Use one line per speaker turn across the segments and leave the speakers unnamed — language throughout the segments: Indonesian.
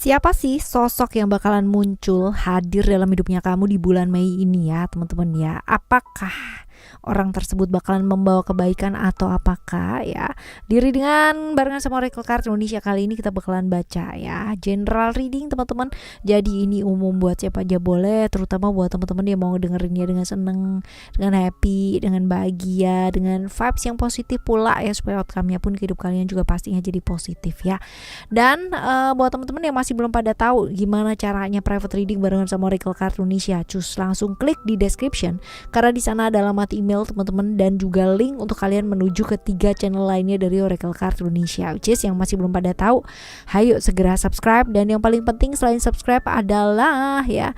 Siapa sih sosok yang bakalan muncul hadir dalam hidupnya kamu di bulan Mei ini ya teman-teman ya? Apakah orang tersebut bakalan membawa kebaikan atau apakah ya? Di readingan barengan sama Oracle Card Indonesia kali ini kita bakalan baca ya general reading teman-teman. Jadi ini umum buat siapa aja boleh, terutama buat teman-teman yang mau dengerinnya dengan seneng, dengan happy, dengan bahagia, dengan vibes yang positif pula ya, supaya outcome-nya pun ke hidup kalian juga pastinya jadi positif ya. Dan buat teman-teman yang masih belum pada tahu gimana caranya private reading barengan sama Oracle Card Indonesia, cus langsung klik di description karena di sana ada alamat email teman-teman dan juga link untuk kalian menuju ke 3 channel lainnya dari Oracle Card Indonesia. Which is yang masih belum pada tahu, hayo segera subscribe, dan yang paling penting selain subscribe adalah ya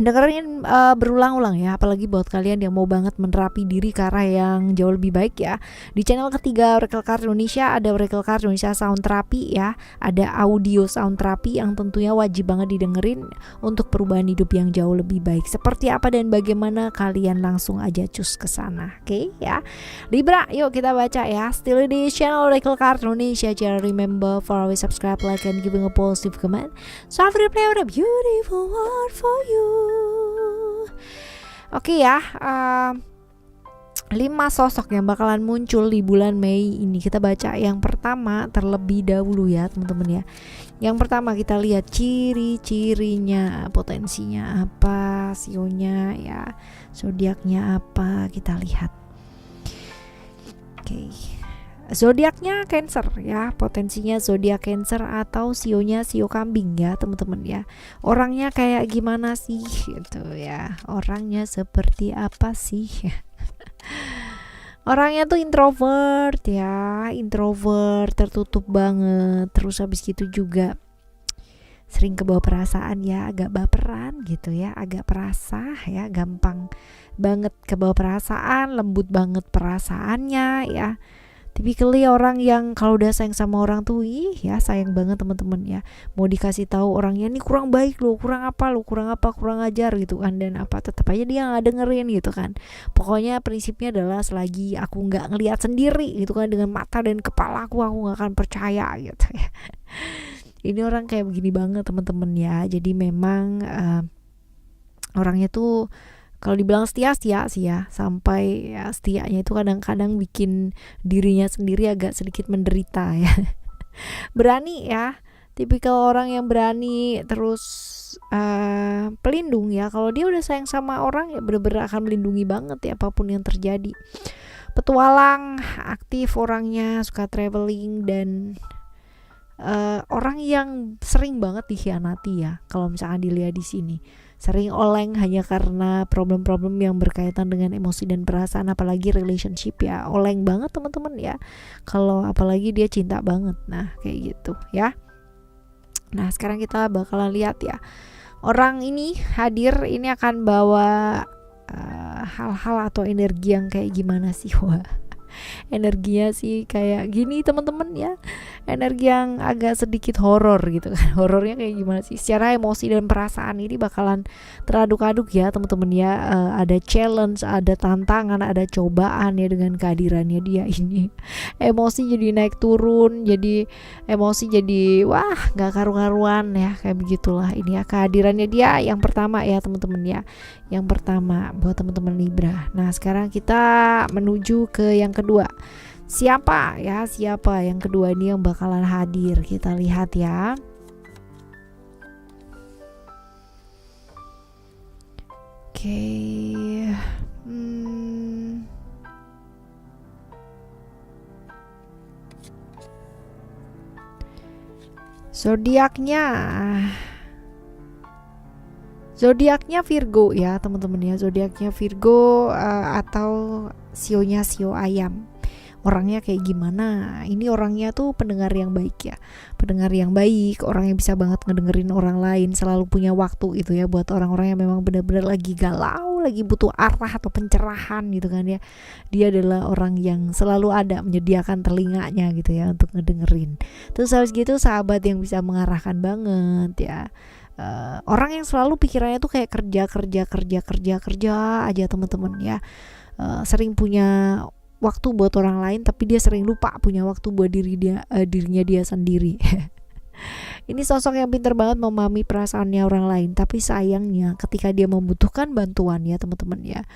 dengerin berulang-ulang ya, apalagi buat kalian yang mau banget menerapi diri ke arah yang jauh lebih baik ya. Di channel ketiga Oracle Card Indonesia ada Oracle Card Indonesia Sound Therapy ya, ada audio sound therapy yang tentunya wajib banget didengerin untuk perubahan hidup yang jauh lebih baik. Seperti apa dan bagaimana, kalian langsung aja cus ke sana. Oke ya. Libra, yuk kita baca ya. Still di channel Oracle Card Indonesia. Jangan remember for always subscribe, like, and giving a positive comment. So I will play with a beautiful word for you. Oke ya, 5 sosok yang bakalan muncul di bulan Mei ini. Kita baca yang pertama terlebih dahulu ya teman-teman ya. Yang pertama kita lihat ciri-cirinya, potensinya apa, sionya ya, zodiaknya apa, kita lihat. Oke. Zodiaknya Cancer ya, potensinya zodiak Cancer atau sionya sio kambing ya teman-teman ya. Orangnya kayak gimana sih gitu ya, orangnya seperti apa sih? Orangnya tuh introvert ya, introvert, tertutup banget. Terus habis gitu juga sering kebawa perasaan ya, agak baperan gitu ya, agak perasa ya, gampang banget kebawa perasaan, lembut banget perasaannya ya. Typically orang yang kalau udah sayang sama orang tuh ya sayang banget teman-teman ya. Mau dikasih tahu orangnya nih kurang baik lo, kurang apa lo, kurang apa, kurang ajar gitu kan, dan apa tetap aja dia nggak dengerin gitu kan. Pokoknya prinsipnya adalah selagi aku nggak ngelihat sendiri gitu kan dengan mata dan kepala aku nggak akan percaya gitu ya. Ini orang kayak begini banget teman-teman ya. Jadi memang orangnya tuh kalau dibilang setia sih ya, sampai ya setianya itu kadang-kadang bikin dirinya sendiri agak sedikit menderita ya. Berani ya, tipikal orang yang berani, terus pelindung ya. Kalau dia udah sayang sama orang ya bener-bener akan melindungi banget ya apapun yang terjadi. Petualang, aktif orangnya, suka traveling, dan orang yang sering banget dikhianati ya. Kalau misalkan dilihat di sini, sering oleng hanya karena problem-problem yang berkaitan dengan emosi dan perasaan, apalagi relationship ya. Oleng banget teman-teman ya. Kalau apalagi dia cinta banget. Nah, kayak gitu ya. Nah, sekarang kita bakalan lihat ya. Orang ini hadir ini akan bawa hal-hal atau energi yang kayak gimana sih? Wah. Energinya sih kayak gini teman-teman ya, energi yang agak sedikit horor gitu kan. Horornya kayak gimana sih, secara emosi dan perasaan ini bakalan teraduk-aduk ya teman-teman ya. Ada challenge, ada tantangan, ada cobaan ya dengan kehadirannya dia ini. Emosi jadi naik turun, jadi emosi jadi wah nggak karu-karuan ya, kayak begitulah ini ya kehadirannya dia yang pertama ya teman-teman ya. Yang pertama buat teman-teman Libra. Nah sekarang kita menuju ke yang kedua. Siapa yang kedua ini yang bakalan hadir, kita lihat ya. Oke. Zodiaknya Virgo ya teman-teman ya. Zodiaknya Virgo atau sionya sio ayam. Orangnya kayak gimana? Ini orangnya tuh pendengar yang baik ya. Pendengar yang baik, orang yang bisa banget ngedengerin orang lain, selalu punya waktu itu ya buat orang-orang yang memang benar-benar lagi galau, lagi butuh arah atau pencerahan gitu kan ya. Dia adalah orang yang selalu ada menyediakan telinganya gitu ya untuk ngedengerin. Terus habis gitu sahabat yang bisa mengarahkan banget ya. Orang yang selalu pikirannya tuh kayak kerja aja teman-teman ya. Sering punya waktu buat orang lain, tapi dia sering lupa punya waktu buat dirinya dia sendiri. Ini sosok yang pintar banget memahami perasaannya orang lain, tapi sayangnya ketika dia membutuhkan bantuan ya teman-teman ya,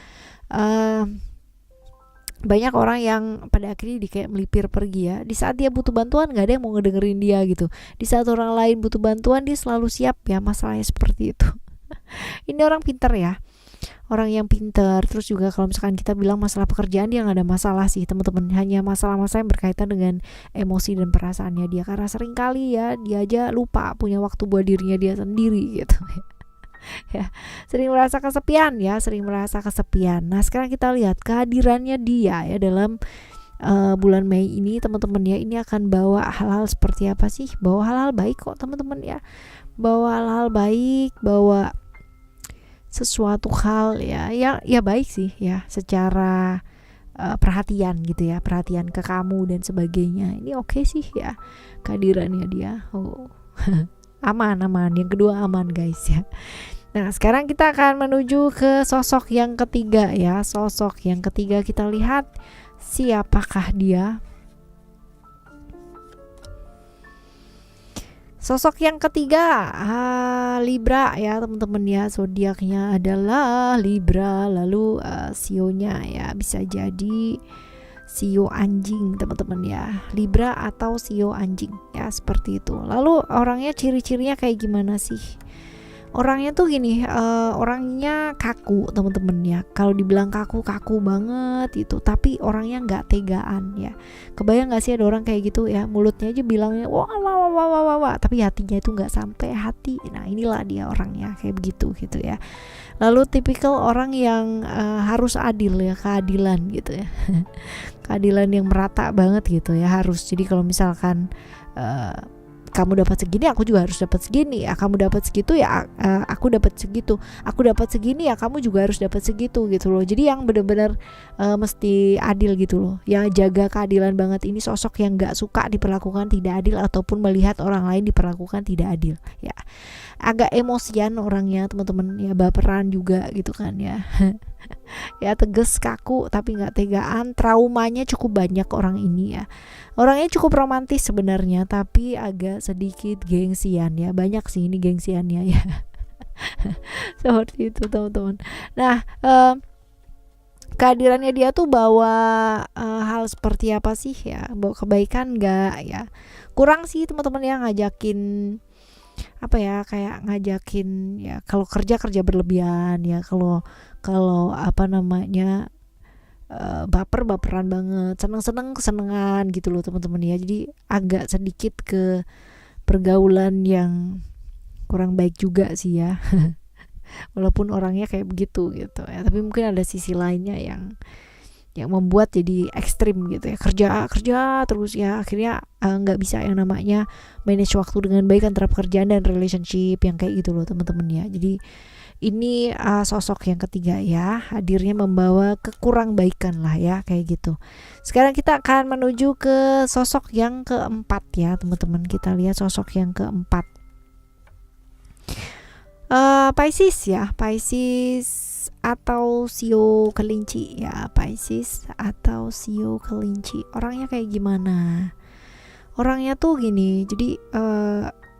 banyak orang yang pada akhirnya kayak melipir pergi ya. Di saat dia butuh bantuan nggak ada yang mau ngedengerin dia gitu. Di saat orang lain butuh bantuan dia selalu siap ya, masalahnya seperti itu. Ini orang pintar ya, orang yang pintar. Terus juga kalau misalkan kita bilang masalah pekerjaan, dia nggak ada masalah sih teman-teman, hanya masalah-masalah yang berkaitan dengan emosi dan perasaannya dia, karena sering kali ya dia aja lupa punya waktu buat dirinya dia sendiri gitu ya. Sering merasa kesepian ya, sering merasa kesepian. Nah sekarang kita lihat kehadirannya dia ya dalam bulan Mei ini teman-teman ya, ini akan bawa hal-hal seperti apa sih? Bawa hal-hal baik kok teman-teman ya, bawa hal-hal baik, bawa sesuatu hal ya baik sih ya, secara perhatian gitu ya, perhatian ke kamu dan sebagainya. Ini oke sih ya kehadirannya dia. Aman. Yang kedua aman guys ya. Nah sekarang kita akan menuju ke sosok yang ketiga ya. Sosok yang ketiga kita lihat siapakah dia. Sosok yang ketiga Libra ya teman-teman ya, zodiaknya adalah Libra. Lalu sionya ya bisa jadi sio anjing teman-teman ya, Libra atau sio anjing ya, seperti itu. Lalu orangnya ciri-cirinya kayak gimana sih? Orangnya tuh gini, orangnya kaku teman-teman ya. Kalau dibilang kaku banget itu, tapi orangnya nggak tegaan ya. Kebayang nggak sih ada orang kayak gitu ya, mulutnya aja bilangnya wah, tapi hatinya itu nggak sampai hati. Nah inilah dia orangnya kayak begitu gitu ya. Lalu tipikal orang yang harus adil ya, keadilan gitu ya. Keadilan yang merata banget gitu ya harus. Jadi kalau misalkan kamu dapat segini, aku juga harus dapat segini ya. Kamu dapat segitu ya, aku dapat segitu. Aku dapat segini ya, kamu juga harus dapat segitu gitu loh. Jadi yang benar-benar mesti adil gitu loh. Yang jaga keadilan banget. Ini sosok yang nggak suka diperlakukan tidak adil ataupun melihat orang lain diperlakukan tidak adil ya. Agak emosian orangnya teman-teman ya, baperan juga gitu kan ya. Ya tegas, kaku, tapi nggak tegaan. Traumanya cukup banyak orang ini ya. Orangnya cukup romantis sebenarnya, tapi agak sedikit gengsian ya. Banyak sih ini gengsiannya ya. Seperti itu teman-teman. Nah kehadirannya dia tuh bawa hal seperti apa sih ya? Bawa kebaikan nggak ya? Kurang sih teman-teman ya, ngajakin apa ya, kayak ngajakin ya, kalau kerja berlebihan ya, kalau apa namanya baperan banget, kesenangan gitu loh teman-teman ya. Jadi agak sedikit ke pergaulan yang kurang baik juga sih ya. Walaupun orangnya kayak begitu gitu ya, tapi mungkin ada sisi lainnya yang membuat jadi ekstrim gitu ya, kerja terus ya, akhirnya nggak bisa yang namanya manage waktu dengan baik antara pekerjaan dan relationship yang kayak gitu loh teman-teman ya. Jadi ini sosok yang ketiga ya, hadirnya membawa kekurang baikan lah ya kayak gitu. Sekarang kita akan menuju ke sosok yang keempat ya teman-teman. Kita lihat sosok yang keempat, Pisces ya, Pisces atau sio kelinci ya, Pisces atau sio kelinci. Orangnya kayak gimana? Orangnya tuh gini, jadi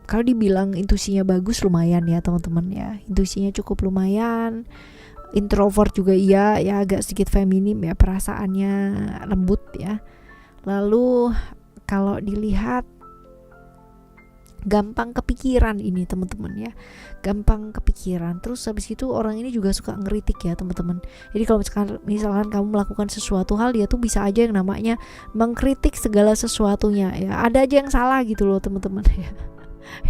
kalau dibilang intuisinya bagus, lumayan ya teman-teman ya, intuisinya cukup lumayan. Introvert juga iya ya, agak sedikit feminim ya, perasaannya lembut ya. Lalu kalau dilihat gampang kepikiran ini teman-teman ya, gampang kepikiran. Terus habis itu orang ini juga suka ngeritik ya teman-teman. Jadi kalau misalkan kamu melakukan sesuatu hal, dia tuh bisa aja yang namanya mengkritik segala sesuatunya ya, ada aja yang salah gitu loh teman-teman ya.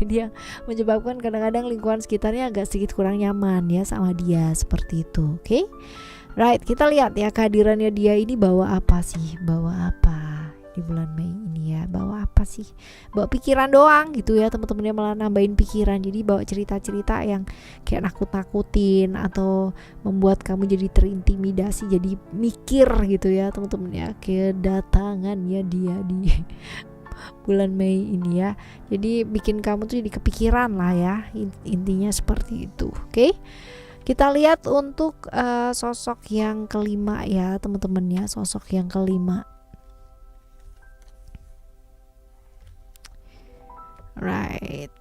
Dia menyebabkan kadang-kadang lingkungan sekitarnya agak sedikit kurang nyaman ya sama dia, seperti itu. Oke? Right, kita lihat ya kehadirannya dia ini bawa apa sih? Bawa apa di bulan Mei ini ya? Bawa apa sih? Bawa pikiran doang gitu ya teman-teman ya, malah nambahin pikiran. Jadi bawa cerita-cerita yang kayak nakut-nakutin atau membuat kamu jadi terintimidasi, jadi mikir gitu ya teman-teman ya, kedatangannya dia di bulan Mei ini ya. Jadi bikin kamu tuh jadi kepikiran lah ya, intinya seperti itu. Oke? Kita lihat untuk sosok yang kelima ya teman-teman ya, sosok yang kelima. Right.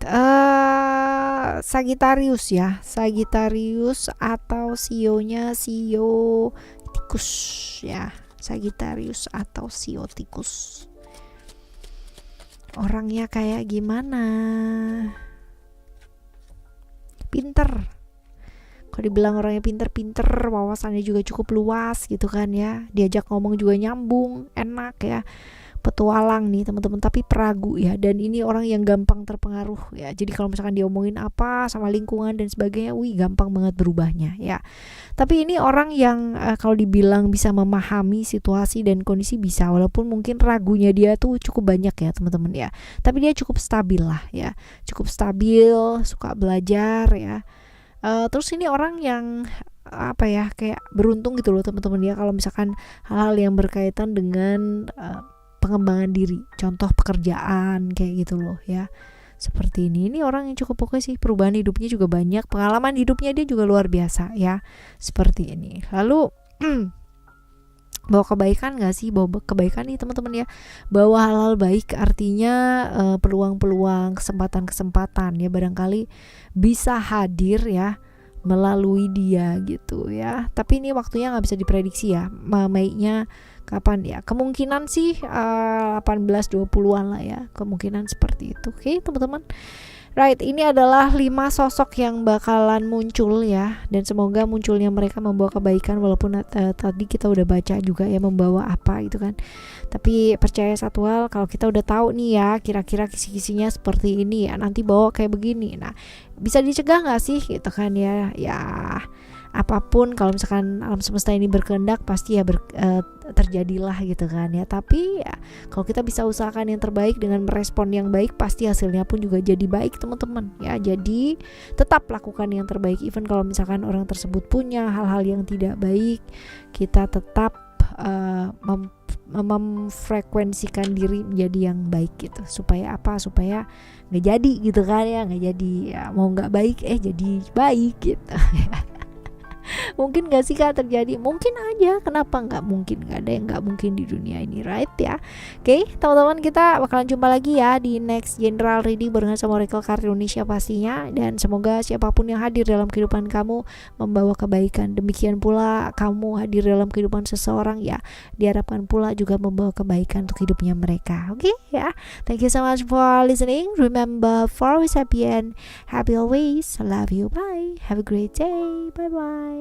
Sagittarius ya. Sagittarius atau sionya sio tikus ya. Sagittarius atau sio tikus. Orangnya kayak gimana? Pinter. Kalau dibilang orangnya pinter-pinter, wawasannya juga cukup luas gitu kan ya. Diajak ngomong juga nyambung, enak ya. Petualang nih teman-teman, tapi peragu ya. Dan ini orang yang gampang terpengaruh ya. Jadi kalau misalkan diomongin apa sama lingkungan dan sebagainya, gampang banget berubahnya ya. Tapi ini orang yang kalau dibilang bisa memahami situasi dan kondisi bisa, walaupun mungkin ragunya dia tuh cukup banyak ya teman-teman ya. Tapi dia cukup stabil lah ya. Cukup stabil, suka belajar ya. Terus ini orang yang apa ya, kayak beruntung gitu loh teman-teman ya, kalau misalkan hal-hal yang berkaitan dengan pengembangan diri, contoh pekerjaan kayak gitu loh ya. Seperti ini orang yang cukup oke sih, perubahan hidupnya juga banyak, pengalaman hidupnya dia juga luar biasa ya. Seperti ini. Lalu bawa kebaikan gak sih? Bawa kebaikan nih teman-teman ya. Bawa hal-hal baik artinya peluang-peluang, kesempatan-kesempatan ya, barangkali bisa hadir ya melalui dia gitu ya. Tapi ini waktunya gak bisa diprediksi ya, Mei-nya kapan ya. Kemungkinan sih 18-20an lah ya, kemungkinan seperti itu. Oke teman-teman. Right, ini adalah 5 sosok yang bakalan muncul ya, dan semoga munculnya mereka membawa kebaikan, walaupun tadi kita udah baca juga ya membawa apa gitu kan. Tapi percaya satu hal, kalau kita udah tahu nih ya kira-kira kisi-kisinya seperti ini ya, nanti bawa kayak begini. Nah, bisa dicegah nggak sih gitu kan ya? Ya apapun, kalau misalkan alam semesta ini berkehendak pasti ya terjadilah gitu kan ya. Tapi ya kalau kita bisa usahakan yang terbaik dengan merespon yang baik, pasti hasilnya pun juga jadi baik teman-teman ya. Jadi tetap lakukan yang terbaik, even kalau misalkan orang tersebut punya hal-hal yang tidak baik, kita tetap memfrekuensikan diri menjadi yang baik gitu. Supaya apa? Supaya nggak jadi gitu kan ya, nggak jadi ya, mau nggak baik jadi baik gitu. Mungkin gak sih Kak terjadi? Mungkin aja, kenapa nggak mungkin? Gak ada yang nggak mungkin di dunia ini, right ya. Oke, teman-teman, kita bakalan jumpa lagi ya di next general reading barengan sama Oracle Card Indonesia pastinya. Dan semoga siapapun yang hadir dalam kehidupan kamu membawa kebaikan. Demikian pula kamu hadir dalam kehidupan seseorang ya, diharapkan pula juga membawa kebaikan untuk hidupnya mereka. Oke ya. Thank you so much for listening. Remember, for always happy and happy always. I love you. Bye. Have a great day. Bye bye.